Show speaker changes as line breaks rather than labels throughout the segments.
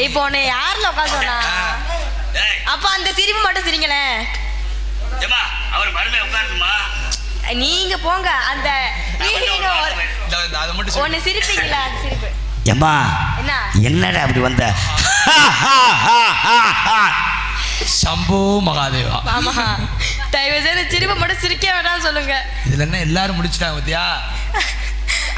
இப்போ உன்னை யாருல உட்காந்து சொன்னா? அப்ப அந்த சிரிப்பு மட்டும் சிரிங்களேன்.
அவர் மருமை உட்காருமா?
நீங்க போங்க. அந்த ஒன்னு சிரிப்பீங்களா? அந்த சிரிப்பு
ஏம்மா
என்ன?
என்னடா அப்படி வந்த?
சம்போ மகாதேவா.
ஆமா, தயவு செய்து சிரிப்பு மட்டும் சிரிக்க வேண்டாம் சொல்லுங்க.
இதுல என்ன எல்லாரும் முடிச்சுட்டாங்க பத்தியா?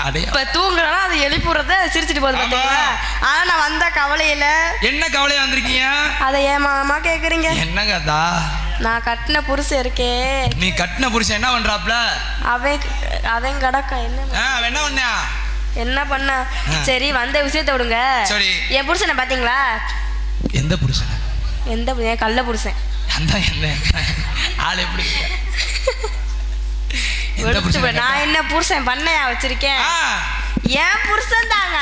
அதே
இப்ப தூங்குறனா அது எழுப்புறத சிரிச்சிட்டு போகுது பாத்தீங்களா? ஆனா நான் வந்த கவலையில. என்ன
கவலையா வந்திருக்கீங்க?
அதை ஏன் மாமா கேக்குறீங்க?
என்ன கதா?
நான் கட்டின புருஷன் இருக்கே.
நீ கட்டின புருஷன் என்ன பண்றாப்ல?
அவன் கடக்க
என்ன பண்ணா?
என்ன பண்ண? சரி, வந்த விஷயத்தை விடுங்க.
சரி,
என் புருஷனை பாத்தீங்களா?
எந்த புருஷன்?
எந்த கள்ள புருஷன்?
அந்த என்ன ஆள் எப்படி?
நான் என்ன புருஷன் பண்ணையா வச்சிருக்கேன்? என் புருஷன் தாங்க.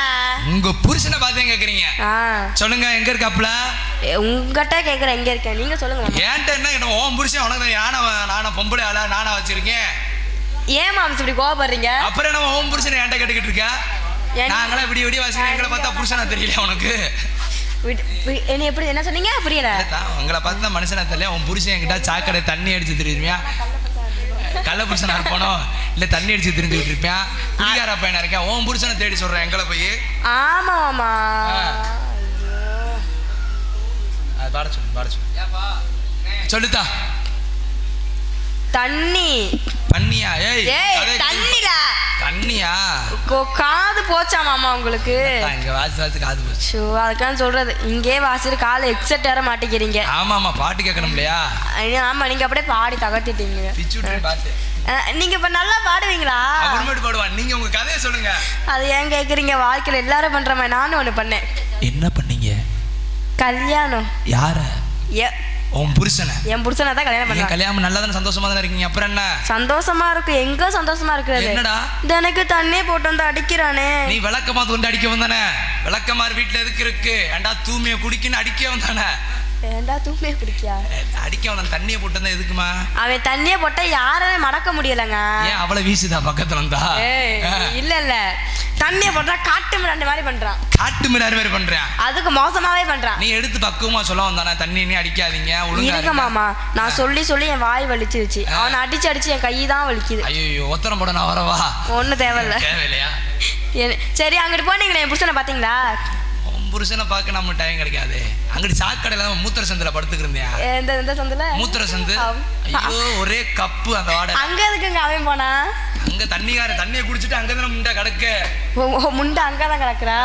உங்க புருஷனை பார்த்தே கேக்குறீங்க? சொல்லுங்க, எங்க இருக்காப்ல?
உங்ககிட்ட கேக்குறேன், எங்க இருக்க நீங்க சொல்லுங்க.
ஏன்ட்ட என்ன கேட்ட? உன் புருஷன் உனக்கு நானா பொம்பளை ஆளா நானா வச்சிருக்கேன்?
ஏன் மாம்ஸ் இப்படி கோவப்படுறீங்க?
அப்புறம் என்ன உன் புருஷனை ஏன்ட்ட கேட்டுக்கிட்டு இருக்க? நாங்களே விடிய விடிய வாசிக்கிறேன், எங்களை பார்த்தா புருஷனா தெரியல உனக்கு?
என்ன எப்படி என்ன சொன்னீங்க? புரியல.
உங்களை பார்த்து தான் மனுஷனா தெரியல. உன் புருஷன் என்கிட்ட சாக்கடை தண்ணி அடிச்சு தெரியுமியா? கள்ள புருஷனா இருப்பானோ இல்ல தண்ணி அடிச்சு தெரிஞ்சுக்கிட்டு இருப்பேன். குடிகார பையனா இருக்கேன். உன் புருஷனை தேடி சொல்றேன் எங்களை போய்.
ஆமா ஆமா,
பாட சொல்லு சொல்லுதா.
தண்ணி
தண்ணியா?
தண்ணிடா.
தண்ணியா?
காது போச்சா மாமா உங்களுக்கு?
இங்க வாசி காது போச்சு.
அதுக்கான சொல்றது, இங்கே வாசிட்டு காது எக்ஸெட் ஏற மாட்டேங்கிறீங்க.
ஆமா பாட்டு கேட்கணும் இல்லையா?
ஆமா, நீங்க அப்படியே பாடி தகர்த்திட்டீங்க. நீங்க இப்ப நல்லா பாடுவீங்களா?
அப்புறமேட்டு பாடுவான். நீங்க உங்க கதையை சொல்லுங்க.
அது ஏன் கேக்குறீங்க? வாழ்க்கையில எல்லாரும் பண்ற மாதிரி நானும் ஒண்ணு பண்ணேன்.
என்ன பண்ணீங்க?
கல்யாணம்.
யார? உன் புருஷனை?
என் புருஷனை தான் கல்யாணம் பண்ணேன்.
கல்யாணம் நல்லா தானே, சந்தோஷமா தானே இருக்கீங்க? அப்புறம் என்ன
சந்தோஷமா இருக்கு? எங்க சந்தோஷமா இருக்கிறது?
என்னடா
எனக்கு தண்ணி போட்டு வந்து அடிக்கிறானே.
நீ விளக்கமா கொண்டு அடிக்க வந்தானே? விளக்கமாறு வீட்டுல எதுக்கு இருக்கு? ஏண்டா தூய்மையை குடிக்குன்னு அடிக்க வந்தானே?
ஏண்டா தூய்மையை குடிக்கியா?
அடிக்க வந்தான். தண்ணியை போட்டு வந்தா எதுக்குமா? அவன்
தண்ணியை போட்டா யாருமே மடக்க முடியலங்க.
ஏன் அவளை வீசுதா பக்கத்துல இருந்தா?
இல்ல தண்ணியை போட்டா காட்டு மிராண்டி மாதிரி பண்றான்.
காட்டு மிராண்டி மாதிரி பண்றான்.
அதுக்கு மோசமாவே பண்றான்.
நீ எடுத்து பக்குவமா சொல்ல வந்தானே, தண்ணி நீ அடிக்காதீங்க ஒழுங்கா இருங்க
மாமா. நான் சொல்லி என் வாய் வலிச்சிருச்சு. அவனை அடிச்சு என் கை தான் வலிக்குது.
ஐயோ, ஒத்தரம் போட நான் வரவா?
ஒன்னும் தேவையில்லையா? சரி, அங்கிட்டு போனீங்களே, என் புருஷனை பாத்தீங்களா?
புருஷனை பார்க்க நம்ம டைம் கிடைக்காது. அங்கிட்டு சாக்கடையில மூத்திர சந்தில படுத்துக்கிறேன்.
எந்த சந்தில?
மூத்திர சந்து. ஐயோ, ஒரே கப்பு அந்த வாடை.
அங்க எதுக்குங்க அவன் போனா?
அங்க தண்ணியை குடிச்சிட்டு அங்கதான முண்டை கிடக்க.
முண்டை அங்கதான் கிடக்குறா.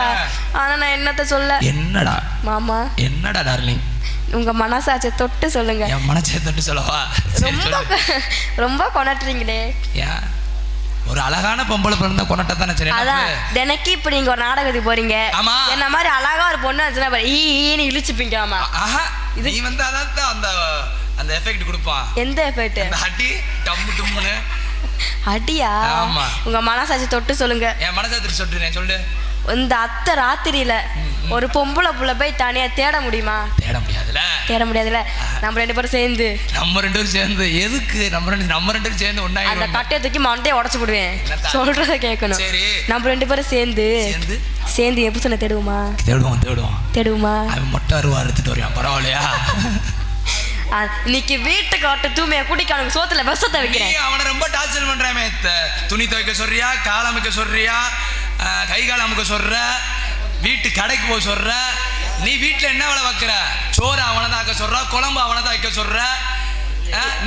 ஆனா நான் என்னத்த சொல்ல?
என்னடா
மாமா?
என்னடா டார்லிங்?
உங்க மனசாட்சியை தொட்டு சொல்லுங்க.
என் மனசாட்சியை தொட்டு சொல்லவா?
ரொம்ப கொண்டாட்டுறீங்களே.
ஒரு அழகான பொம்பளை பிறந்தா கொண்டாட்டத்தானே.
தினைக்கு இப்ப நீங்க ஒரு நாடகத்துக்கு போறீங்க, என்ன மாதிரி அழகா ஒரு பொண்ணு ஈன்னு இழுச்சுப்பீங்க. ஆமா,
நீ வந்து அதான் அந்த எஃபெக்ட் கொடுப்பா.
எந்த எஃபெக்ட்?
அடி டம்மு டும்முன்னு.
அடியா?
ஆமா.
உங்க மனசாட்சி தொட்டு சொல்லுங்க.
என் மனசாட்சி சொல்றேன், சொல்லு.
இந்த அத்தை ராத்திரியில ஒரு பொம்பளை புள்ள போய் தனியா தேட முடியுமா?
தேட முடியாதுல.
நம்ம ரெண்டு பேரும் சேர்ந்து
எதுக்கு? நம்ம ரெண்டு பேரும் சேர்ந்து ஒண்ணா
அந்த கட்டையை தூக்கி மண்டையை உடச்சு போடுவேன். சொல்றத கேட்கணும். நம்ம ரெண்டு பேரும் சேர்ந்து என் புருஷனை தேடுவோமா? தேடுவோமா?
அவன் மொட்டை அருவா எடுத்துட்டு வரையான். பரவாயில்லையா?
இன்னைக்கு வீட்டுக்கு வட்ட தூமையை குடிக்க அவனுக்கு சோத்துல விஷத்தை வைக்கிறேன்.
அவனை ரொம்ப டார்ச்சர் பண்றாமே. துணி துவைக்க சொல்றியா, கால் அமைக்க சொல்றியா, கை கால் அமுக்க சொல்ற, வீட்டு கடைக்கு போய் சொல்ற. நீ வீட்டுல என்ன வேலை வைக்கிற? சோறு அவனை தான் வைக்க சொல்ற, குழம்பு அவனை தான் வைக்க சொல்ற.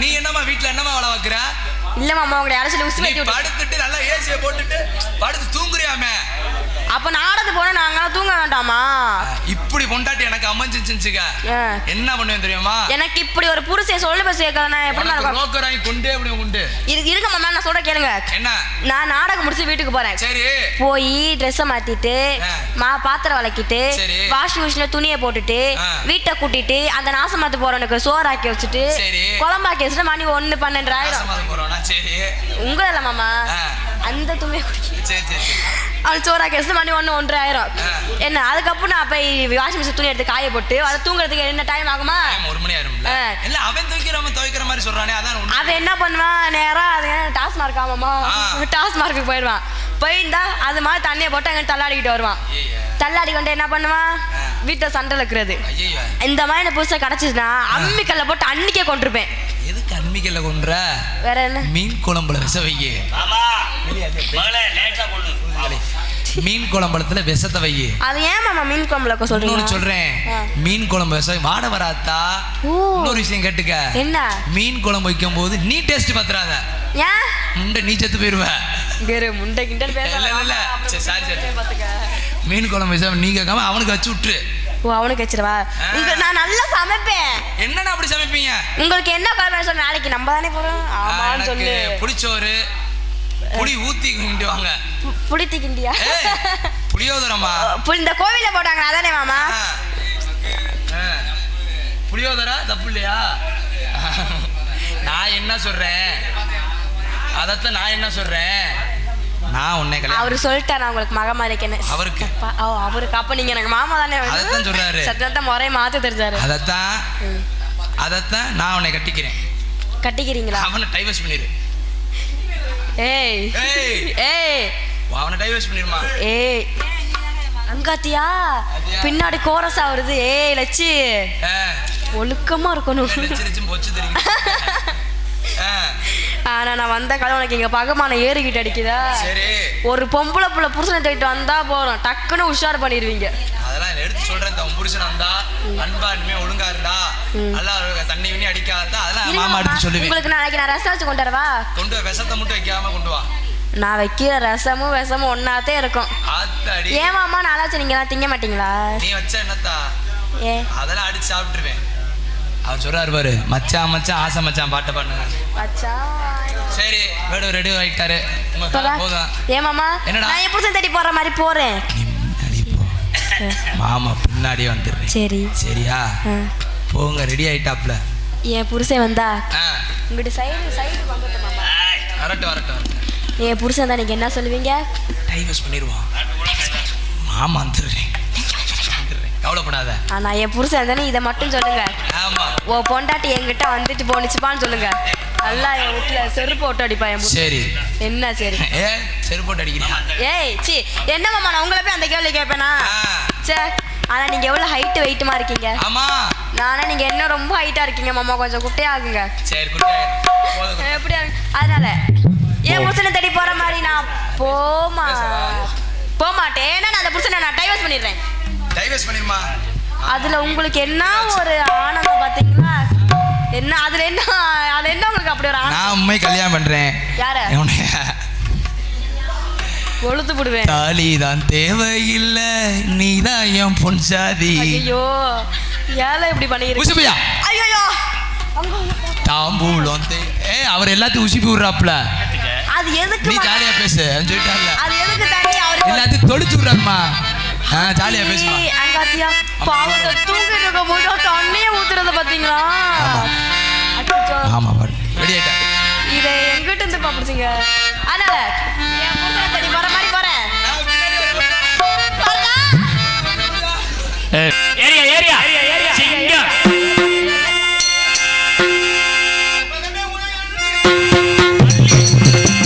நீ என்னமா வீட்டுல என்னமா வேலை வைக்கிற?
இல்ல மாமா, உங்களை அரசியல் உசுமை
படுத்துட்டு நல்லா ஏசியை போட்டுட்டு படுத்து தூங்குறியாமே.
அப்ப நாடத்து போனா நாங்க தூங்க வேண்டாமா?
இப்படி பொண்டாட்டி எனக்கு அமைஞ்சிச்சுங்க, என்ன பண்ணுவேன் தெரியுமா?
எனக்கு இப்படி ஒரு புருஷன் சொல்ல பஸ்
கொண்டே
இருக்க மாமா. நான் சொல்ற கேளுங்க.
என்ன?
நான் நாடகம் முடிச்சு வீட்டுக்கு போறேன்.
சரி.
போய் ட்ரெஸ் மாத்திட்டு பாத்திரம் வளக்கிட்டு வாஷிங் மிஷின்ல துணியை போட்டுட்டு வீட்டை கூட்டிட்டு அந்த நாசமாத்து போறவனுக்கு சோறாக்கி வச்சுட்டு குழம்பாக்கி வச்சுட்டு மணி 1-12 ஆயிரம். உங்கள மாமா அந்த துணியை அவன் சோறாக்கி வச்சுட்டு மணி 1-1:30 ஆயிரம். என்ன அதுக்கப்புறம் நான் போய் வாஷிங் மிஷின் துணி எடுத்து காய போட்டு அதை தூங்குறதுக்கு என்ன டைம் ஆகுமா?
1 மணி ஆயிரும். துவைக்கிற மாதிரி சொல்றானே, அதான்
அவன் என்ன பண்ணுவான்? நேரா அது டாஸ்மார்க். ஆமாமா, டாஸ்மார்க்கு போயிடுவான். போயிருந்தா அது மாதிரி தண்ணியை போட்டு அங்கே தள்ளாடிக்கிட்டு வருவான். தள்ளாடி கொண்டு என்ன பண்ணுவான், வீட்டை சண்டை இருக்கிறது. இந்த மாதிரி எனக்கு புதுசாக கிடச்சிச்சுன்னா அம்மிக்கல்ல போட்டு அன்னைக்கே கொண்டிருப்பேன்.
எதுக்கு அம்மிக்கல்ல கொன்ற? வேற என்ன, மீன் குழம்புல விஷ வையே. மீன் குழம்புல விஷத்தை வையே. அது ஏன் மாமா மீன் குழம்புல சொல்றீங்க? சொல்றேன், மீன் குழம்பு விஷம் வாட வராத்தா. இன்னொரு விஷயம் கேட்டுக்க. என்ன? மீன் குழம்பு வைக்கும் போது நீ டேஸ்ட் பத்துறாத. ஏன்? முண்டை நீ செத்து போயிருவ. முண்டை கிண்டல் பேச. மீன் குழம்பு விஷம் நீ கேட்காம அவனுக்கு வச்சு விட்டுரு. ஓ, அவனுக்கு வச்சிருவா. நான் நல்லா சமைப்பேன். என்னன்னா அப்படி சமைப்பீங்க? உங்களுக்கு என்ன குழம்பு சொல்ல, நாளைக்கு நம்ம தானே போறோம். ஆமான்னு சொல்லு. புளிச்சோறு, புளி ஊத்தி கிண்டி வாங்க. புளி கிண்டியா? புளியோதரமா? இந்த கோவில போட்டாங்க அதானே மாமா? புளியோதரா தப்பு இல்லையா? நான் என்ன சொல்றேன், அதத்தான் நான் என்ன சொல்றேன், நான் உன்னை கல்யாணம் அவரு சொல்லிட்டாரு உங்களுக்கு மகமாரிக்கன்னு. அவருக்கு அவருக்கு அப்ப நீங்க எனக்கு மாமா தானே? அதத்தான் சொல்றாரு. சத்தத்தை முறையை மாத்த தெரிஞ்சாரு. அதத்தான் நான் உன்னை கட்டிக்கிறேன். கட்டிக்கிறீங்களா? அவனை டைவர்ஸ் பண்ணிரு. ஏய் ஏய் ஏய், அவனை டைவர்ஸ் பண்ணிருமா? ஏய் அங்காத்தியா பின்னாடி கோரஸா வருது. ஏய் லட்சி, ஒழுக்கமா இருக்கணும். ஆனா நான் வந்த காலம் உனக்கு இங்க பகமான ஏறிக்கிட்டு அடிக்குதா? ஒரு பொம்பளை புள்ள புருஷனை தேடிட்டு வந்தா போறோம், டக்குன்னு உஷார் பண்ணிடுவீங்க. அதெல்லாம் எடுத்து சொல்றேன், தன் புருஷன் வந்தா அன்பா இனிமே ஒழுங்கா இருந்தா நல்லா தண்ணி விண்ணி அடிக்காதா, அதெல்லாம் மாமா எடுத்து சொல்லுவேன். உங்களுக்கு நாளைக்கு நான் ரசம் வச்சு கொண்டு வரவா? கொண்டு வா, விஷத்தை மட்டும் வைக்காம கொண்டு வா. நான் வைக்கிற ரசமும் விஷமும் ஒன்னாத்தே இருக்கும். ஏன் மாமா நாளாச்சும் நீங்க எல்லாம் திங்க மாட்டீங்களா? நீ வச்ச என்னத்தா? ஏ அதெல்லாம் அடிச்சு சாப்பிட்டுருவேன். அவர் சொல்றாரு பாரு, மச்சான் மச்சான் ஆசை மச்சான் பாட்டை பண்ணுங்க. சரி வேடு ரெடி ஆயிட்டாரு. ஏன் மாமா நான் என் புருஷன் தேடி போற மாதிரி போறேன். மாமா பின்னாடி வந்துடுறேன். சரி சரியா? போங்க, ரெடி ஆயிட்டாப்ல. என் புருஷன் வந்தா உங்ககிட்ட சைடு சைடு வந்துட்டு மாமா. வரட்டும் வரட்டும். என் புருஷன் தான் நீங்க என்ன சொல்லுவீங்க? டைவர்ஸ் பண்ணிடுவோம். மாமா வந்துடுறேன், கவலைப்படாத. ஆனா என் புருஷன் தானே, இதை மட்டும் சொல்லுங்க. ஆமா, ஓ பொண்டாட்டி என்கிட்ட வந்துட்டு போனிச்சுப்பான்னு சொல்லுங்க. நல்லா என் வீட்டுல செருப்பு போட்டு அடிப்பா என். சரி என்ன? சரி செருப்பு போட்டு அடிக்கிறீங்க? ஏய் சி என்ன மாமா, நான் உங்களை போய் அந்த கேள்வி கேட்பேனா? சரி, ஆனா நீங்க எவ்வளவு ஹைட் வெயிட்டுமா இருக்கீங்க? ஆமா. நானே நீங்க என்ன ரொம்ப ஹைட்டா இருக்கீங்க மாமா, கொஞ்சம் குட்டையா ஆகுங்க. சரி குட்டையா எப்படி? அதனால என் புருஷனை தேடி போற மாதிரி நான் போமாட்டேன். ஏன்னா நான் அந்த புருஷனை நான் டைவர்ஸ் பண்ணிடுறேன். டைவர்ஸ் பண்ணிருமா? அதுல உங்களுக்கு என்ன ஒரு ஆனந்தம் பாத்தீங்களா? என்ன அதுல என்ன, அது என்ன உங்களுக்கு அப்படி ஒரு ஆனந்தம்? நான் உண்மை கல்யாணம் பண்றேன். யார? கொளுத்து விடுவேன். தாலி தான் தேவையில்லை, நீதான் என் பொன் சாதி. ஐயோ ஏல இப்படி பண்ணிருக்கீங்க? ஐயோ தாம்பூலம் அவர் எல்லாத்தையும் உசிப்பி விடுறாப்ல. அது எதுக்கு? நீ ஜாலியா பேசு சொல்லிட்டாங்க. அது எதுக்கு தண்ணி அவர் எல்லாத்தையும் தொளிச்சு விடுறாருமா? ஜாலியா பேசுமா? அங்காத்தியா பாவத்தை தூங்கிட்டு இருக்கும் போது தண்ணியை ஊத்துறத பாத்தீங்களா? ஆமா ரெடி ஆயிட்டா. இதை எங்கிட்ட இருந்து பாப்பிடுச்சிங்க. அதனால என் புருஷனை தேடி போற மாதிரி போறேன்.
ஏரியா ஏரியா சிங்கம்.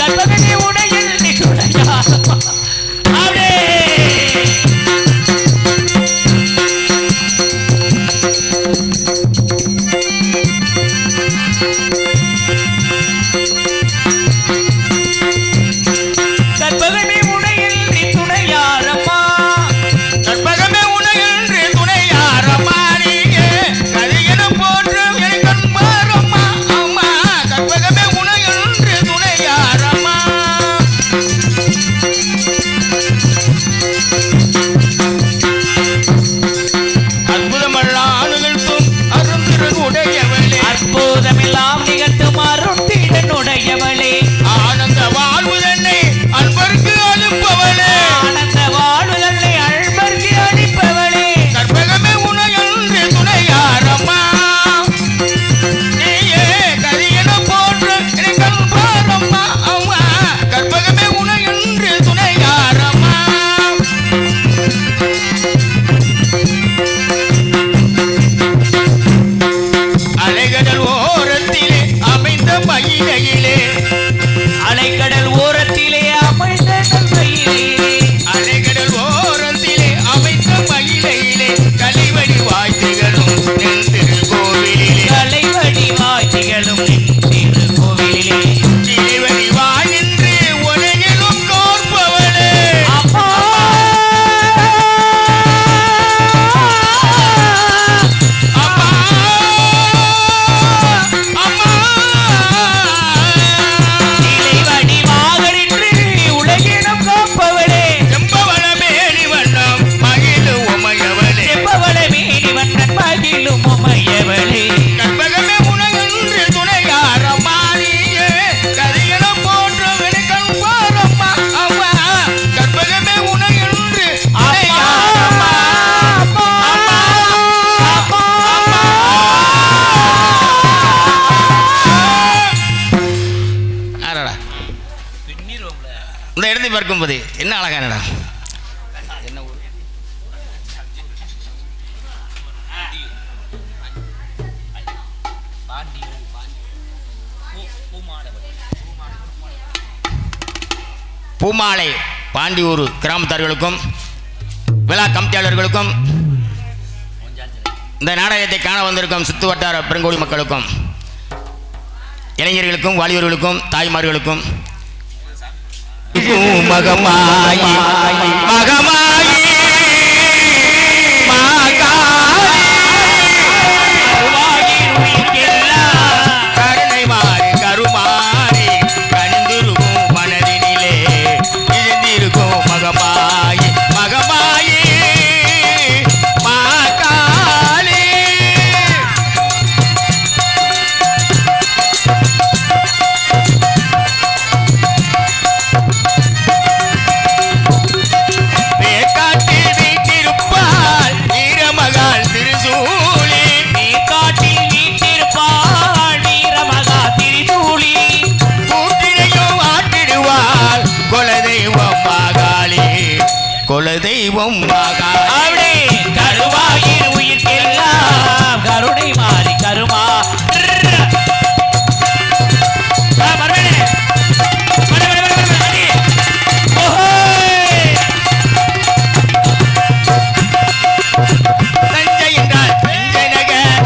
கற்பகமே உடையில் நீ துணையா அப்படியே
பார்க்கும்போது என்ன அழகான இடம். பூமாலை பாண்டியூர் கிராமத்தார்களுக்கும் விழா கமிட்டியாளர்களுக்கும் இந்த நாடகத்தை காண வந்திருக்கும் சுத்து வட்டார பெருங்கோடி மக்களுக்கும் இளைஞர்களுக்கும் வாலிபர்களுக்கும் தாய்மார்களுக்கும் மகமாயி மகமாயி கருணை மாறி கருமாறி கணிந்திருக்கும் மனதினிலே இழந்திருக்கும் மகமாயி மகமாயி மாகாளி. வேக்காட்டில் வீட்டிருப்பாள் வீரமகாள் திருசூலி.
நீர்காட்டில் வீட்டிருப்பாள் வீரமகா திரிசூலி.
கூட்டினையும் ஆட்டிடுவாள் குலதெய்வம் மாகாளி குலதெய்வம் மாகாளி.
அவளே கருவாயின் உயிர்க்கெல்லாம் கருணை மாறி கருமா.
தஞ்சை என்றால் தஞ்சை நகர்,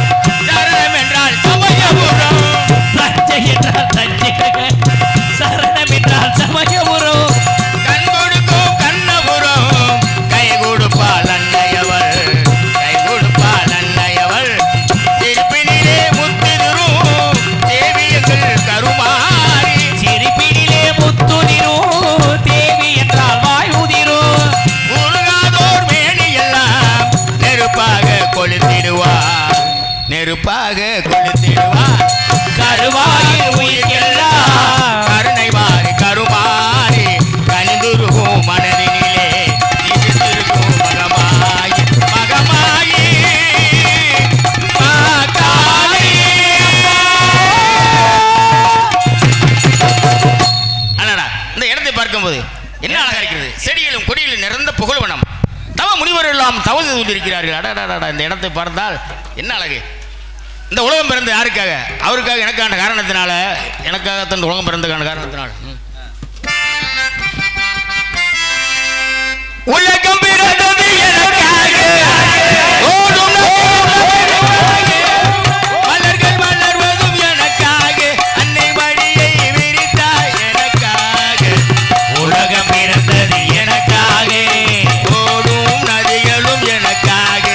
சரணம் என்றால் சமயபுரம்.
தஞ்சை என்றால் தஞ்சை நகர், சரணம் என்றால் சமயபுரம்.
கண் கொடுக்கும் கண்ணபுரம், கை கொடுப்பாள் அன்னையவள் கை கொடுப்பாள் அன்னையவள். திருப்பினிலே முத்திரும் தேவியங்கள் கருமாறி.
சிரிப்பினிலே முத்துதிரும் தேவி என்றால் வாயுதிரும்.
உருகாதோர் மேனியெல்லாம் நெருப்பாக கொளுத்திடுவார் நெருப்பாக கொளுத்திடுவார்.
கருவாயின் உயிர்க்கெல்லாம்
கருணை மாறி கருமாறி கனிந்துருகும் மனதினிலே இழுத்திருக்கும் மகமாயி மகமாயி மாகாளி. அண்ணா இந்த இடத்தை பார்க்கும்போது என்ன அழகா இருக்கிறது. செடிகளும் கொடிகளும் நிறைந்த புகழ்வனம். தவ முனிவர் எல்லாம் தவறு கொண்டிருக்கிறார்கள். அடடா இந்த இடத்தை பார்த்தால் என்ன அழகு. இந்த உலகம் பிறந்த யாருக்காக? அவருக்காக எனக்கான காரணத்தினால எனக்காக இந்த உலகம் பிறந்தக்கான காரணத்தினால உலகம் பிறந்தது எனக்காக. ஓடும் மலர்கள் மலர்வதும் எனக்காக. அன்னை மடியை விரித்தாய் எனக்காக.
உலகம் பிறந்தது எனக்காக.
ஓடும் நதிகளும் எனக்காக.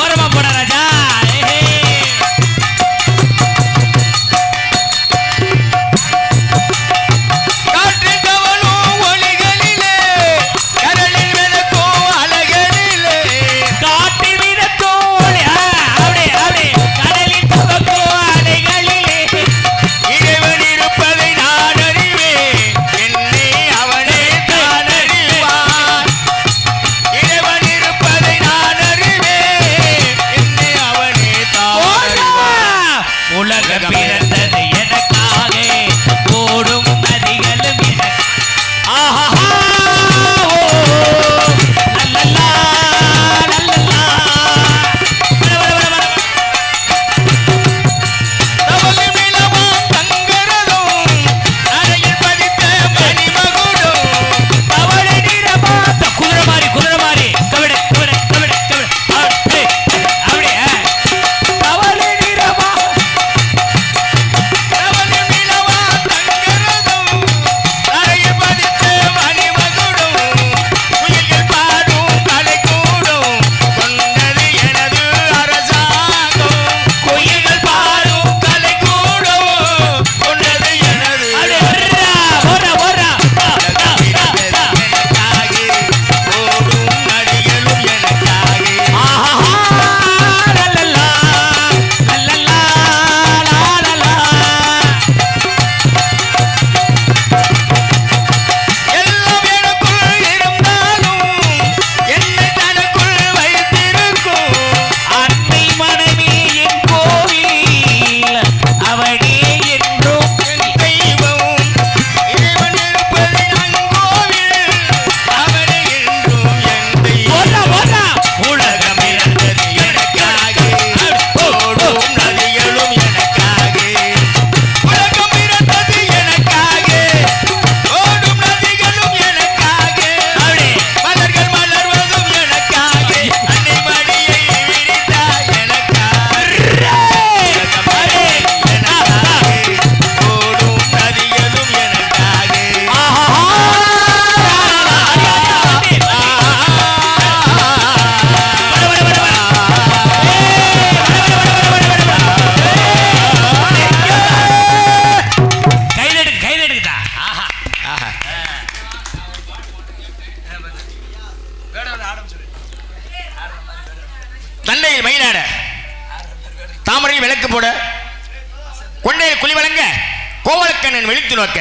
ஓரமா போட ராஜா.
காற்று கவலும் ஒளிகளிலே தண்டையில் மயிலாட, தாமரையில் விளக்கு போட, கொண்டையில் குழி வழங்க, கோவலக்கண்ணன் வெளித்து நோக்க,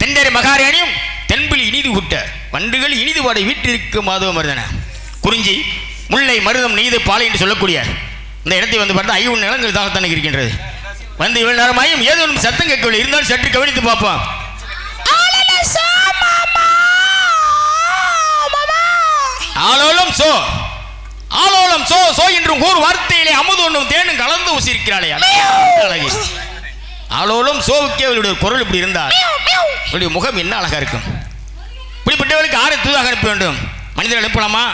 தெண்டரை மகாராணியும் தென்பில் இனிது கூட்ட, வண்டுகள் இனிது பாட வீட்டிற்கு மாதவ மருதன, குறிஞ்சி முல்லை மருதம் நெய்து பாலை என்று சொல்லக்கூடிய இந்த இடத்தை வந்து பார்த்தா 5 நிலங்கள் தாகத்தானே இருக்கின்றது. வந்து இவ்வளவு நேரமாயும் ஏதோ ஒன்று சத்தம் கேட்கவில்லை. இருந்தாலும் சற்று கவனித்து பார்ப்போம். ஆலோலம் சோ, ஆலோலம் சோ சோ என்றும் ஒரு வார்த்தையிலே அமுது ஒன்றும் தேனும் கலந்து ஊசியிருக்கிறாளே அழகி. ஆலோலம் சோவுக்கே அவளுடைய குரல் இப்படி இருந்தால் அவளுடைய முகம் என்ன அழகா இருக்கும். இப்படிப்பட்டவர்களுக்கு ஆரை தூதாக அனுப்ப வேண்டும். மனிதர் அனுப்பலாமா?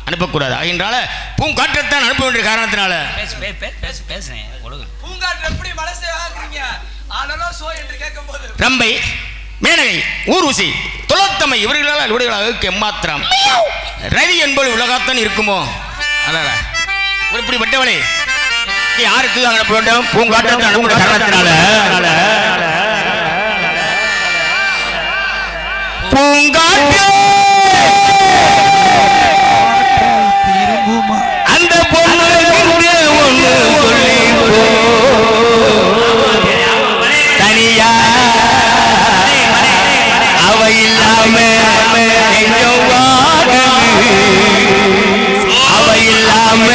அனுப்பக்கூடாது. ஆகின்றால பூங்காற்றத்தான் அனுப்ப வேண்டிய காரணத்தினால ரம்பை, மேனகை, ஊர்வசி, துளத்தம்மை இவர்களால் உடைகளாக எம்மாத்திரம் ரதி என்பது உலகத்தான் இருக்குமோ? அதான் இப்படிப்பட்டவளை யாருக்கு அனுப்ப வேண்டும்? பூங்காற்றத்தை அனுப்ப காரணத்தினால பூங்காற்று அந்த பொண்ணு ஒன்று சொல்லி தனியா அவ இல்லாம அவ இல்லாம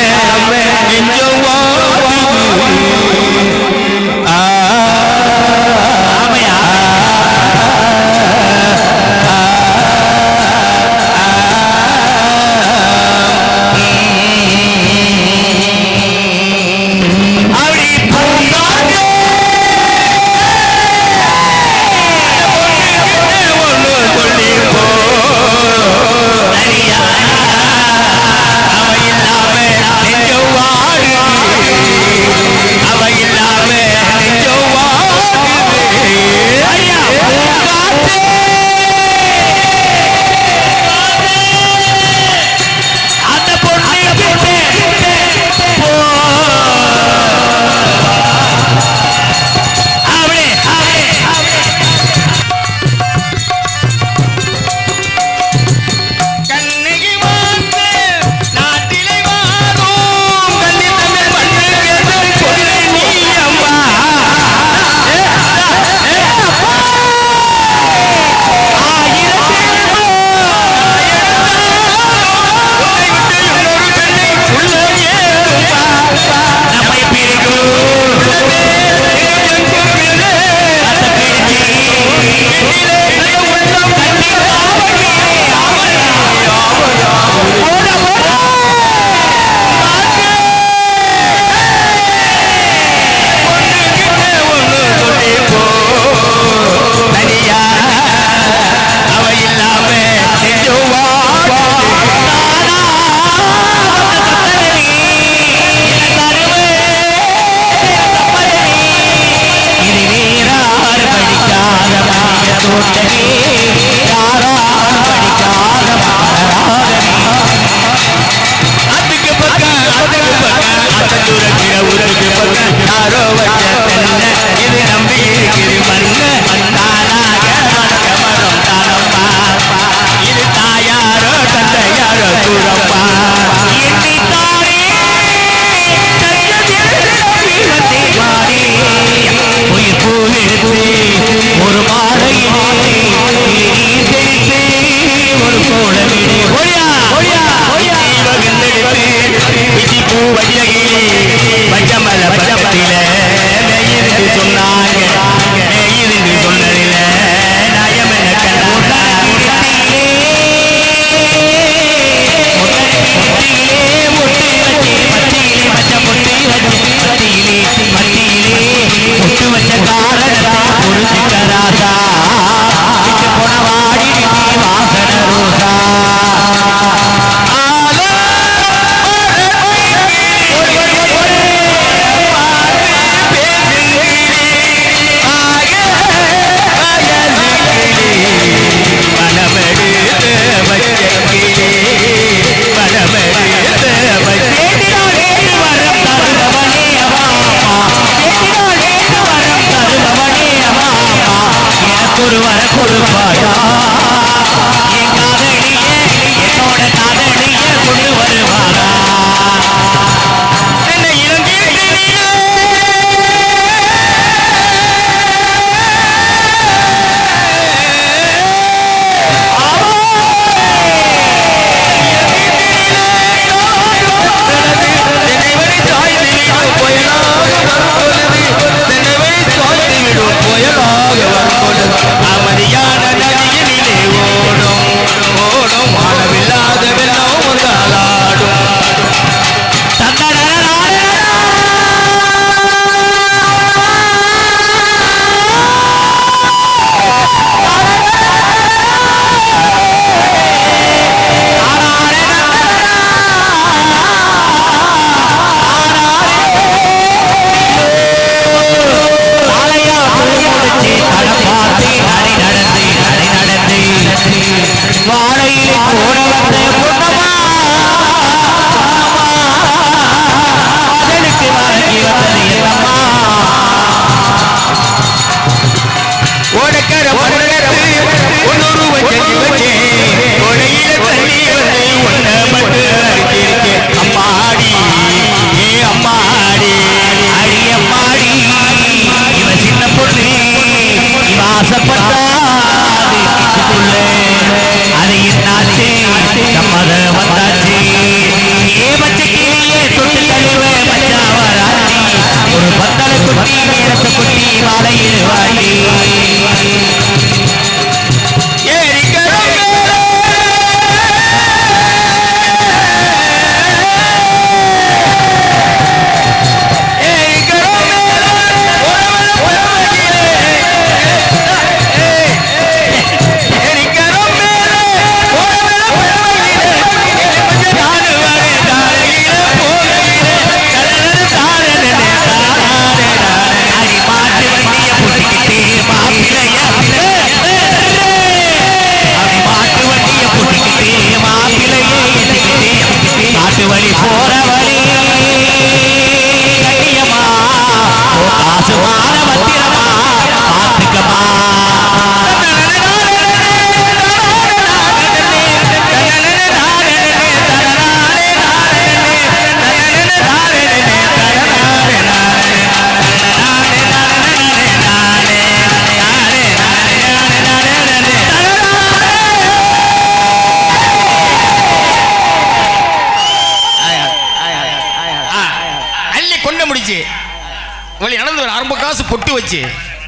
வழி நடந்து வர அரம்ப காசு பொட்டு வச்சு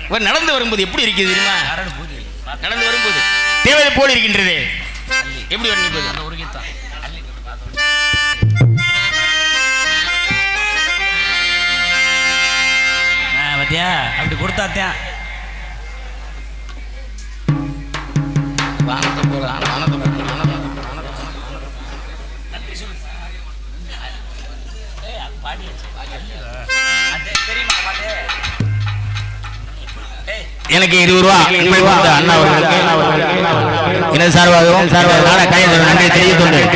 இவர் நடந்து வரும்போது எப்படி இருக்குது தெரியுமா? நடந்து வரும்போது தேவதை போல் இருக்கின்றது. எப்படி வரணும்
பத்தியா அப்படி கொடுத்தாத்தான்
வானத்தை போல வானத்தை போல எனக்கு 20 ரூபா அண்ணா அவர்களுக்கு எனது சார்பாகவும் நன்றி தெரிவித்துள்ளேன்.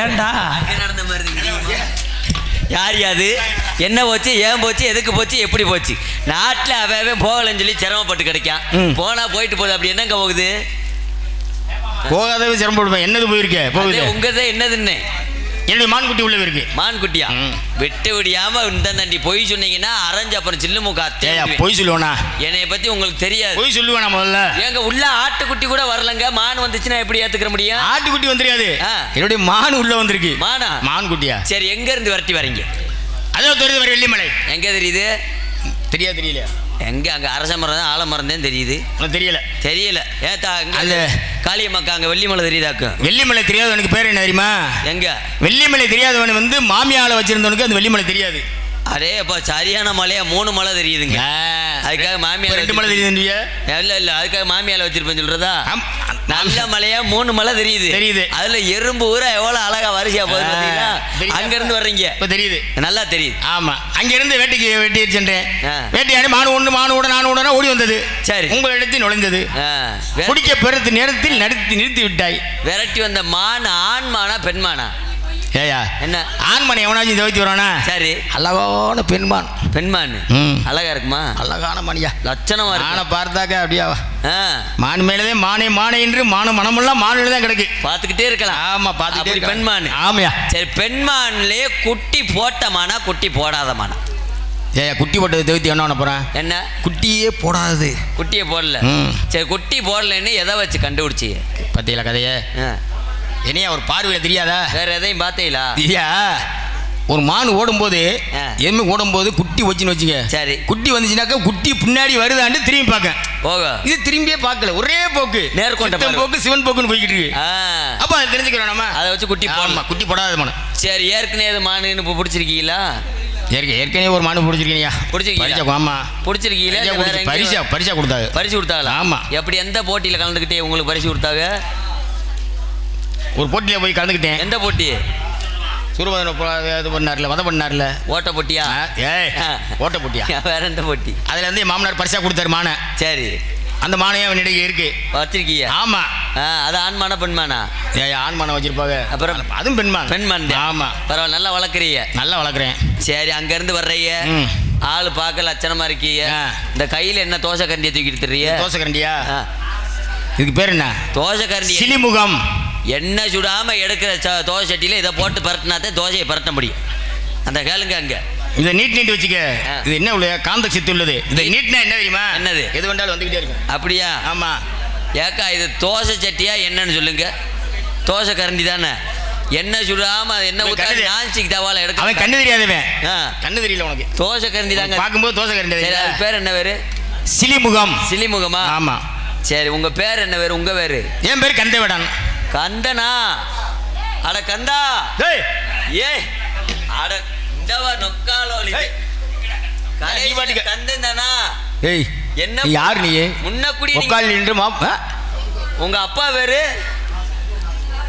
ஏன்டா
நடந்த மாதிரி யார் யாது என்ன போச்சு ஏன் போச்சு எதுக்கு போச்சு எப்படி போச்சு நாட்டில் அவன் போகலன்னு சொல்லி சிரமப்பட்டு கிடைக்கான் போனா போயிட்டு போகுது அப்படி என்னங்க போகுது
போகாதவே சிரமப்படுவேன் என்னது போயிருக்கேன் போகுது
உங்கதான் என்னதுன்னு
என்னுடைய மான்குட்டி உள்ள இருக்கு
மான்குட்டியா விட்டு விடியாம இந்த தண்டி பொய் சொன்னீங்கன்னா அரைஞ்சு அப்புறம் சில்லு மூக்காத்தே
பொய் சொல்லுவேனா
என்னைய பத்தி உங்களுக்கு தெரியாது
பொய் சொல்லுவேனா முதல்ல
எங்க உள்ள ஆட்டுக்குட்டி கூட வரலங்க மான் வந்துச்சுன்னா எப்படி ஏத்துக்கிற முடியும்
ஆட்டுக்குட்டி வந்துருக்காது என்னுடைய மான் உள்ள வந்திருக்கு
மானா
மான்குட்டியா
சரி எங்க இருந்து வரட்டி வரீங்க
அதோ தெரியுது வர வெள்ளிமலை
எங்க தெரியுது
தெரியல
எங்க அங்க அரச மரம் தான் ஆலமரம் தான் தெரியுது தெரியல ஏத்தா
அந்த
காளியம்மாக்கா அங்க வெள்ளிமலை தெரியுதாக்கு
வெள்ளிமலை தெரியாதவனுக்கு பேர் என்ன தெரியுமா
எங்க
வெள்ளிமலை தெரியாதவன் வந்து மாமியால வச்சிருந்தவனுக்கு அந்த வெள்ளிமலை தெரியாது
அரே அப்ப சரியான மலையா 3 மலை தெரியுதுங்க. அதுக்காக மாமியார்
2 மலை தெரியுது.
இல்ல அதுக்காக மாமியால வச்சிருப்பேன் சொல்றதா. நல்ல மலையா 3 மலை தெரியுது. அதுல எறும்பு ஊரா எவ்வளவு அழகா வரிசையா போகுது பாத்தீங்களா? அங்க இருந்து வர்றீங்க இப்ப தெரியுது, நல்லா தெரியுது.
ஆமா, அங்க இருந்து வெட்டி சென்றேன். வேட்டையாடி மானு உடனே ஓடி வந்தது. சரி, உங்களிடத்தில் நுழைந்தது. குடிக்க பெருத்து நேரத்தில் நிறுத்தி விட்டாய்.
விரட்டி வந்த மான் ஆண்மானா பெண்மானா?
ஏயா
என்ன
ஆண்மான் எவனாச்சும் தவிர்த்து வரானா? சரி, அழகான பெண்மான்.
அழகா இருக்குமா?
அழகான மணியா,
லட்சணமா இருக்கு.
மானை பார்த்தாக்க அப்படியா மான் மேலதே மானே என்று மனமெல்லாம் மானில தான் கிடக்கு.
பார்த்துக்கிட்டே இருக்கலாம்.
ஆமா, பார்த்துக்கிட்டே
பெண்மான்.
ஆமையா.
சரி, பெண்மான்லயே குட்டி போட்டமானா குட்டி போடாதமானா?
ஏ, குட்டி போட்டது தவிர்த்து என்ன பண்ண போறேன்? என்ன குட்டியே போடாது? குட்டியே போடல. சரி, குட்டி போடலன்னு எதை வச்சு கண்டுபிடிச்சி பத்தியில கதைய? என்னையா ஒரு பார்வையில தெரியாதா?
வேற எதையும் பார்த்தீங்களா?
ஐயா, ஒரு மான் ஓடும்போது எம்மி ஓடும்போது குட்டி வச்சுன்னு வச்சுங்க. சரி, குட்டி வந்துச்சுனாக்கா குட்டி பின்னாடி வருதான்னு திரும்பி பார்க்க. இது திரும்பியே பார்க்கல, ஒரே போக்கு, நேர்கொண்ட போக்கு, சிவன் போக்குன்னு போய்கிட்டு இருக்கு. அப்ப அதை தெரிஞ்சுக்கிறோம் நம்ம. அதை வச்சு குட்டி போடலாம். குட்டி போடாத மான். சரி, ஏற்கனவே மானுன்னு இப்போ பிடிச்சிருக்கீங்களா? ஏற்கனவே ஒரு மானு பிடிச்சிருக்கீங்க. பிடிச்சிருக்கீங்க? ஆமா, பிடிச்சிருக்கீங்களா? பரிசா கொடுத்தாங்களா? ஆமா. எப்படி, எந்த போட்டியில கலந்துக்கிட்டே உங்களுக்கு பரிசு கொடுத்தாங்க? ஒரு போட்டியில போய் கலந்துக்கிட்டேன். எந்த போட்டி? பண்ணார்ல ஓட்ட போட்டியா? ஓட்ட போட்டியா? வேற எந்த போட்டி? அதுல வந்து மாமனார் பரிசா கொடுத்தாரு மான. சரி, அந்த மானையும் அவனிடையே இருக்கு, வச்சிருக்கீங்க? ஆமா. அது ஆண்மானா பெண்மானா? ஆண்மானம் வச்சிருப்பாங்க. அப்புறம் அதுவும் பெண்மான். ஆமா, பரவாயில்ல, நல்லா வளர்க்குறீங்க. நல்லா வளர்க்குறேன். சரி, அங்க இருந்து வர்றீங்க, ஆளு பார்க்க லட்சணமா இருக்கீங்க. இந்த கையில என்ன தோசை கரண்டியை தூக்கிட்டு தெரியுங்க? தோசை கரண்டியா? இதுக்கு பேர் என்ன? தோசை கரண்டி. சிலிமுகம். எண்ணெய் சுடாம எடுக்கிற தோசை சட்டியில இதை போட்டு பரட்டினாதே தோசையை பரட்ட முடியும். அந்த கேளுங்க, அங்க இதை நீட் வச்சுக்க. இது என்ன உள்ள காந்த சக்தி உள்ளது. இதை நீட்னா என்ன தெரியுமா? என்னது? எது வேண்டாலும் வந்துகிட்டே இருக்கும். அப்படியா? ஆமா. ஏக்கா, இது தோசை சட்டியா என்னன்னு சொல்லுங்க. தோசை கரண்டி தானே. எண்ணெய் சுடாம என்ன ஊத்தாது நான்ஸ்டிக் தவால எடுக்க. அவன் கண்ணு தெரியாதவன். கண்ணு தெரியல உனக்கு. தோசை கரண்டி தாங்க பார்க்கும்போது தோசை கரண்டி. அது பேர் என்ன பேரு? சிலிமுகம். சிலிமுகமா? ஆமா. சரி, உங்க பேர் என்ன பேரு? உங்க பேரு? என் பேர் கந்தவேடன். கந்தனா? அட கந்தா. ஏ அட இந்தவா நொக்காலோலி. கந்தன் தானா? ஏய், என்ன யார் நீ? முன்னக்குடி நொக்கால் நின்று உங்க அப்பா பேரு?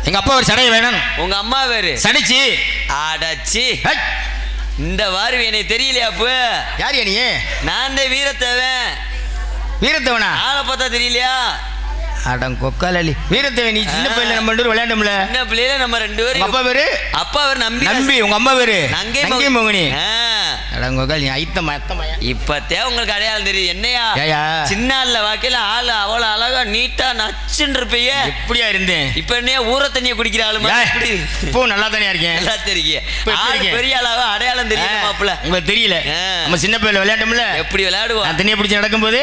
எங்க அப்பா பேரு சடைய வேணும். உங்க அம்மா பேரு? சடிச்சி. அடச்சி, இந்த வாரி எனக்கு தெரியலையா? அப்ப யார் நீ? நான் தான் வீரத்தேவன். வீரத்தேவனா? ஆளை பார்த்தா தெரியலையா? அடம் கொக்காலி வீரத்தேவன். நீ சின்ன பிள்ளைல நம்ம 2 பேரும் விளையாண்டோம்ல. சின்ன பிள்ளையில நம்ம 2 பேரும். அப்பா பேரு? அப்பா பேரு நம்பி. உங்க அம்மா பேரு? நங்கை மோகினி. அடம் கொக்கால், நீ ஐத்தமயா? இப்பத்தே உங்களுக்கு அடையாளம் தெரியுது. என்னையா சின்ன ஆள்ல வாக்கையில ஆளு அவ்வளவு அழகா நீட்டா நச்சுன்னு இருப்பீங்க. எப்படியா இருந்தேன்? இப்ப என்ன ஊற தண்ணியை குடிக்கிற ஆளு? இப்போ நல்லா தனியா இருக்கேன். நல்லா தெரியும். பெரிய ஆளாவா அடையாளம் தெரியும் மாப்பிள்ள. உங்களுக்கு தெரியல? நம்ம சின்ன பிள்ளைல விளையாண்டோம்ல. எப்படி விளையாடுவோம்? தண்ணியை பிடிச்சி நடக்கும்போது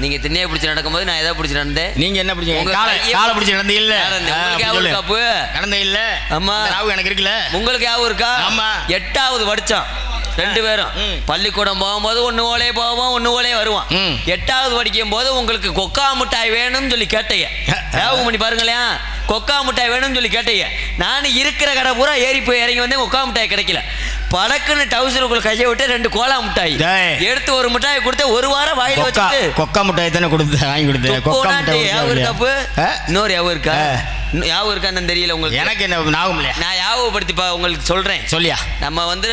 நீங்க திண்ணையை பிடிச்சி நடக்கும்போது நான் எதை பிடிச்சி நடந்தேன்? நீங்க என்ன பிடிச்சீங்க? காலை பிடிச்சி நடந்தே இல்ல. நடந்தே இல்ல. ஆமா, எனக்கு இருக்குல்ல. உங்களுக்கு யாவும் இருக்கா? ஆமா. 8வது படிச்சோம் 2 பேரும். பள்ளிக்கூடம் போகும்போது ஒன்று ஓலே போவோம், ஒன்று ஓலே வருவான். 8வது படிக்கும் போது உங்களுக்கு கொக்கா மிட்டாய் வேணும்னு சொல்லி கேட்டீங்க. ஞாபகம் பண்ணி பாருங்களேன். கொக்கா மிட்டாய் வேணும்னு சொல்லி கேட்டீங்க. நான் இருக்கிற கடை பூரா ஏறி போய் இறங்கி வந்தேன். கொக்கா மிட்டாய் கிடைக்கல. படக்குன்னு டவுசருக்குள்ள கையை விட்டு 2 கோலா மிட்டாய் எடுத்து ஒரு மிட்டாயை கொடுத்து 1 வாரம் வாயில வச்சுட்டு. கொக்கா மிட்டாய் தானே கொடுத்து வாங்கி கொடுத்தேன். இன்னொரு யாவும் இருக்கா? யாவும் இருக்கான்னு தெரியல உங்களுக்கு. எனக்கு என்ன ஞாபகம் இல்லை. நான் ஞாபகப்படுத்தி உங்களுக்கு சொல்றேன். சொல்லியா? நம்ம வந்து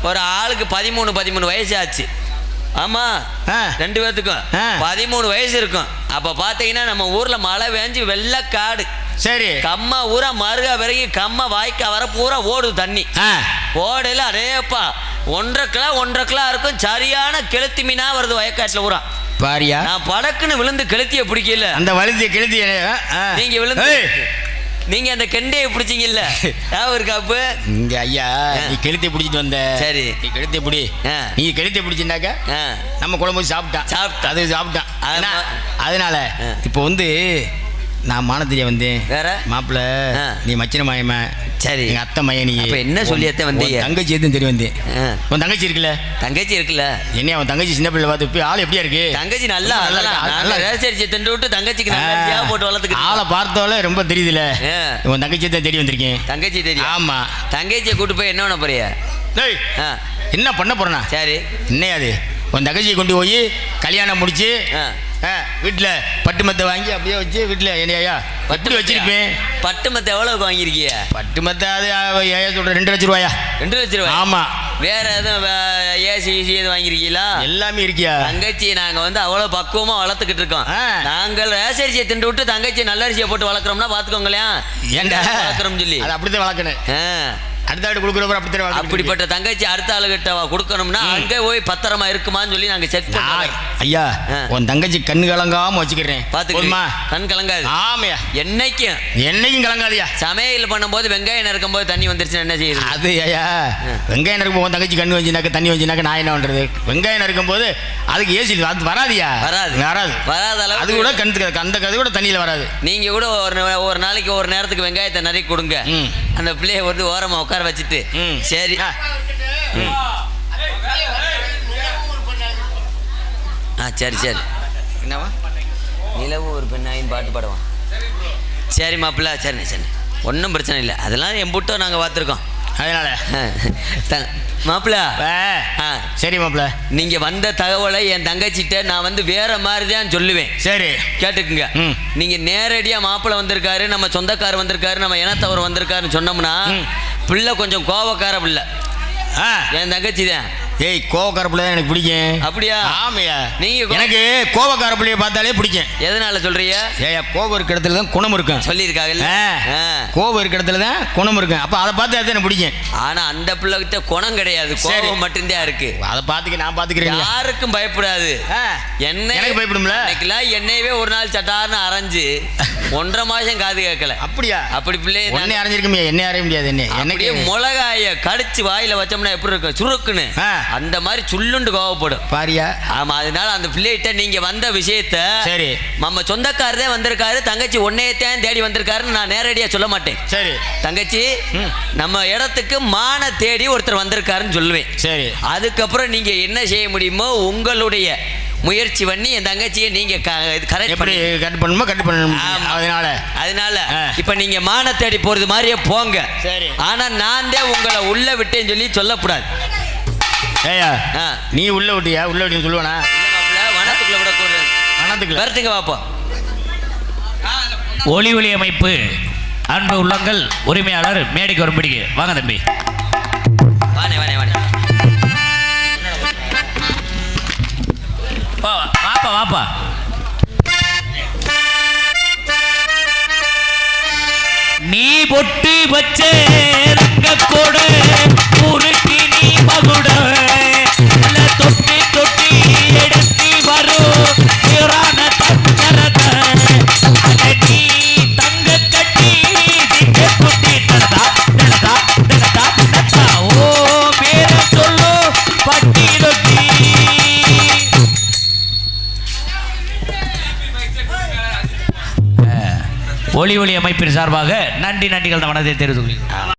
ஒரு ஆளுக்கு 13 வயசு ஆச்சு. ஆமா, 2 பேர்த்துக்கும் 13 வயசு இருக்கும். அப்ப பாத்தீங்கன்னா நம்ம ஊர்ல மழை பெஞ்சு வெள்ளக்காடு. சரி, கம்மா ஊரா மருகா பிறகு கம்மா வாய்க்கா வர பூரா ஓடுது தண்ணி. ஓடையில அதேப்பா 1.5 கிலோ இருக்கும். சரியான கெளுத்தி மீனா வருது வயக்காட்டுல ஊரா. பாரியா, நான் படக்குன்னு விழுந்து கெளுத்திய பிடிக்கல. அந்த வழுந்திய கெளுத்திய நீங்க விழுந்து நீங்க அந்த கெண்டையை பிடிச்சிங்கல்ல, ஞாபகம் இருக்கா? அப்ப இங்க ஐயா நீ கெளுத்திய பிடிச்சிட்டு வந்த. சரி, நீ கெளுத்திய பிடி. நீ கெளுத்திய பிடிச்சிருந்தாக்க நம்ம குழம்பு சாப்பிட்டான். அது சாப்பிட்டான். அதனால இப்போ வந்து நான் மானத்திலே வந்தேன். வேற மாப்பிள்ள நீ மச்சின மாயமா? சரி, எங்க அத்தை மைய. நீ என்ன சொல்லியத்த வந்து தங்கச்சி எதுவும் தெரிய வந்தேன். உன் தங்கச்சி இருக்குல்ல? தங்கச்சி இருக்குல்ல. என்ன அவன் தங்கச்சி சின்ன பிள்ளை பார்த்து போய் ஆள் எப்படியா இருக்கு? தங்கச்சி நல்லா திண்டு விட்டு தங்கச்சிக்கு போட்டு வளர்த்துக்கு ஆளை பார்த்தோல ரொம்ப தெரியுதுல. உன் தங்கச்சி தான் தெரிய வந்திருக்கேன். தங்கச்சி தெரியும்? ஆமா. தங்கச்சியை கூட்டு போய் என்ன பண்ண போறியா? என்ன பண்ண போறேனா?
சரி.
என்ன அது உன் தங்கச்சியை கொண்டு போய் கல்யாணம் முடிச்சு வீட்டில் பட்டு மெத்தை வாங்கி அப்படியே வச்சு வீட்டில் என்னையா பட்டு வச்சிருப்பேன்.
பட்டு மெத்தை எவ்வளவுக்கு வாங்கியிருக்கீங்க?
பட்டு மெத்தை அது ஏன் சொல்ற 2 லட்ச ரூபாயா?
2 லட்ச ரூபாய்?
ஆமா.
வேற எதுவும் ஏசி எதுவும் வாங்கியிருக்கீங்களா?
எல்லாமே இருக்கியா?
தங்கச்சியை நாங்க வந்து அவ்வளவு பக்குவமா வளர்த்துக்கிட்டு இருக்கோம். நாங்கள் ரேசரிசியை திண்டு விட்டு தங்கச்சியை நல்ல அரிசியை போட்டு வளர்க்குறோம்னா பாத்துக்கோங்களேன்.
ஏன்டா
வளர்க்குறோம் சொல்லி
அது அப்படித்தான் வளர்க்கணும். அடுத்த ஆடு கொடுக்குறப்ப அப்படித்தான்.
அப்படிப்பட்ட தங்கச்சி அடுத்த ஆளுகிட்ட கொடுக்கணும்னா அங்கே போய் பத்திரமா இருக்குமான்னு சொல்லி நாங்க செக் பண்ணுவோம்.
ஐயா உன் தங்கச்சி கண்ணு கலங்காம வச்சுக்கிறேன்.
பாத்துக்கோமா, கண் கலங்காது.
ஆமையா, என்னைக்கும் கலங்காதியா.
சமையல் பண்ணும்போது வெங்காயம் நறுக்கும் போது தண்ணி வந்துருச்சுன்னா என்ன செய்யுது?
அது ஐயா வெங்காயம் நறுக்கும் உன் தங்கச்சி கண்ணு வச்சுனாக்க தண்ணி வச்சுனாக்க நான் என்ன பண்றது? வெங்காயம் நறுக்கும் போது அதுக்கு ஏசி அது வராதியா? வராத அளவு அது கூட கண் அந்த கது கூட தண்ணியில வராது. நீங்க கூட ஒரு நாளைக்கு ஒரு நேரத்துக்கு வெங்காயத்தை நிறைய கொடுங்க. அந்த பிள்ளைய வந்து ஓரமா உட்கார வச்சுட்டு சரி சரி சரி என்னவா நிலவு ஒரு பெண்ணாயின் பாட்டு பாடுவான். சரி மாப்பிள்ள, சரிண்ணே சரிண்ணே, ஒன்றும் பிரச்சனை இல்லை. அதெல்லாம் எம்புட்டோ நாங்கள் பார்த்துருக்கோம். அதனால மாப்பிள்ள சரி மாப்பிள்ள, நீங்க வந்த தகவலை என் தங்கச்சிட்ட நான் வந்து வேற மாதிரி தான் சொல்லுவேன். சரி கேட்டுக்குங்க. நீங்க நேரடியா மாப்பிள்ள வந்திருக்காரு, நம்ம சொந்தக்காரர் வந்திருக்காரு, நம்ம இனத்தவர் வந்திருக்காருன்னு சொன்னோம்னா பிள்ளை கொஞ்சம் கோபக்கார பிள்ளை. என் தங்கச்சி தான். ஏய் கோவக்கார பிள்ளை தான் எனக்கு பிடிக்கும். அப்படியா? ஆமையா. நீங்க எனக்கு கோவக்கார பிள்ளைய பார்த்தாலே பிடிக்கும். எதனால சொல்றீங்க? ஏயா கோபம் இருக்க இடத்துல தான் குணம் இருக்கும் சொல்லியிருக்காங்கல்ல. கோபம் இருக்க இடத்துல தான் குணம் இருக்கும். அப்ப அதை பார்த்து எனக்கு பிடிக்கும். ஆனா அந்த பிள்ளை கிட்ட குணம் கிடையாது, கோபம் மட்டும்தான் இருக்கு. அதை பார்த்துக்க நான் பார்த்துக்கிறேன். யாருக்கும் பயப்படாது. என்ன எனக்கு பயப்படும்ல. என்னையவே ஒரு நாள் சட்டார்னு அரைஞ்சு 1.5 மாசம் காது கேட்கல. அப்படியா? அப்படி பிள்ளை என்ன அரைஞ்சிருக்குமே, என்ன அரைய முடியாது. என்ன எனக்கு மிளகாய கடிச்சு வாயில வச்சோம்னா எப்படி இருக்கும்? சுருக்குன்னு அந்த மாதிரி சுள்ளுண்டு கோவப்படும் பாரியா. ஆமா, அதனால அந்த பிள்ளைகிட்ட நீங்க வந்த விஷயத்த சரி நம்ம சொந்தக்காரரே வந்திருக்காரு, தங்கச்சி ஒன்னையத்தான் தேடி வந்திருக்காருன்னு நான் நேரடியா சொல்ல மாட்டேன். சரி தங்கச்சி நம்ம இடத்துக்கு மான தேடி ஒருத்தர் வந்திருக்காருன்னு சொல்லுவேன். சரி அதுக்கப்புறம் நீங்க என்ன செய்ய முடியுமோ உங்களுடைய முயற்சி பண்ணி என் தங்கச்சியை நீங்க கரெக்ட் பண்ணணுமோ கரெக்ட் பண்ணணும். அதனால இப்ப நீங்க மான தேடி போறது மாதிரியே போங்க. சரி ஆனா நான் தான் உங்களை உள்ள விட்டேன்னு சொல்லி சொல்லக்கூடாது. ஏயா நீ உள்ள விட்டியா? உள்ள விட்டு சொல்லுவானா? வனத்துக்குள்ள விடக்கூடாது. வனத்துக்குள்ள வரட்டுங்க பாப்போம்.
ஒளி ஒளி அமைப்பு அன்பு உள்ளங்கள் உரிமையாளர் மேடைக்கு வரும்படிக்கு வாங்க தம்பி.
வானே வானே வானே
வாப்பா வாப்பா. நீ பொட்டு வச்சே ரங்க கொடு ஊருக்கு நீ மகுட தொட்டி தொட்டி எடுத்து வரும் புராண தங்கரத நீ தங்க கட்டி திங்க குட்டி தடதா தடதா தடதா தடதா ஓ பேர சொல்லு பட்டி ரொட்டி. ஒளி ஒளி அமைப்பின் சார்பாக நன்றிகள் மனதை தெரிவித்துக் கொள்கிறேன்.